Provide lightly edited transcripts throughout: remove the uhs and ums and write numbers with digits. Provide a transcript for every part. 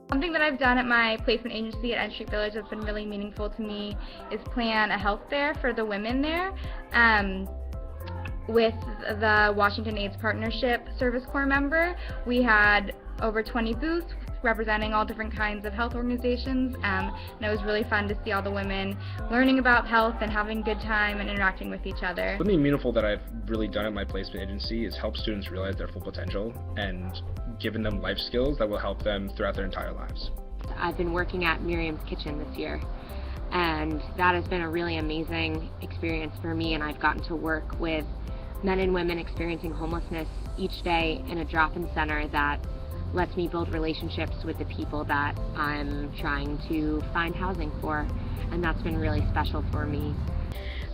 Something that I've done at my placement agency at Entry Village that's been really meaningful to me is plan a health fair for the women there with the Washington AIDS Partnership Service Corps member. We had over 20 booths representing all different kinds of health organizations, and it was really fun to see all the women learning about health and having a good time and interacting with each other. Something meaningful that I've really done at my placement agency is help students realize their full potential and given them life skills that will help them throughout their entire lives. I've been working at Miriam's Kitchen this year, and that has been a really amazing experience for me, and I've gotten to work with men and women experiencing homelessness each day in a drop-in center that lets me build relationships with the people that I'm trying to find housing for, and that's been really special for me.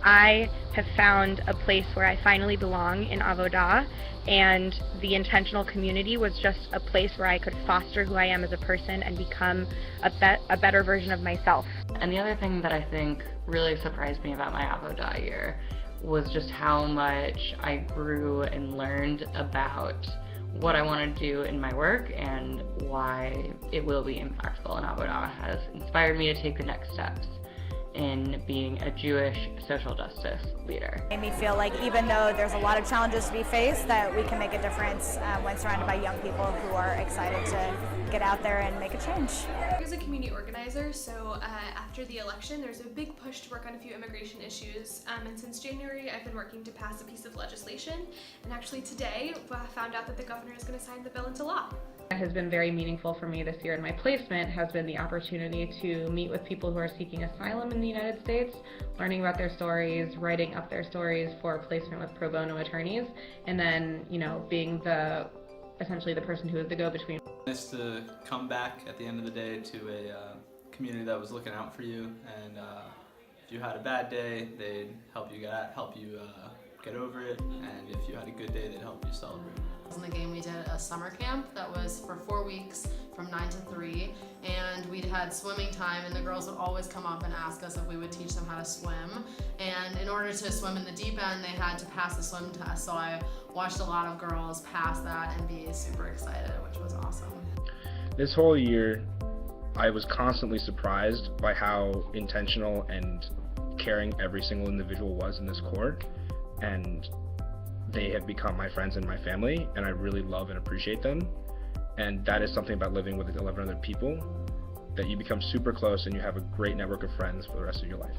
I have found a place where I finally belong in Avodah, and the intentional community was just a place where I could foster who I am as a person and become a better version of myself. And the other thing that I think really surprised me about my Avodah year was just how much I grew and learned about what I want to do in my work and why it will be impactful. And Avodah has inspired me to take the next steps in being a Jewish social justice leader. It made me feel like even though there's a lot of challenges to be faced, that we can make a difference when surrounded by young people who are excited to get out there and make a change. I was a community organizer, so after the election there's a big push to work on a few immigration issues, and since January I've been working to pass a piece of legislation, and actually today I found out that the governor is going to sign the bill into law. What has been very meaningful for me this year in my placement has been the opportunity to meet with people who are seeking asylum in the United States, learning about their stories, writing up their stories for placement with pro bono attorneys, and then, being essentially the person who is the go-between. Nice to come back at the end of the day to a community that was looking out for you, and if you had a bad day, they'd help you get over it, and if you had a good day, they'd help you celebrate. In the game we did a summer camp that was for 4 weeks from 9 to 3, and we had swimming time, and the girls would always come up and ask us if we would teach them how to swim, and in order to swim in the deep end they had to pass the swim test, so I watched a lot of girls pass that and be super excited, which was awesome. This whole year I was constantly surprised by how intentional and caring every single individual was in this court, and they have become my friends and my family, and I really love and appreciate them. And that is something about living with 11 other people, that you become super close and you have a great network of friends for the rest of your life.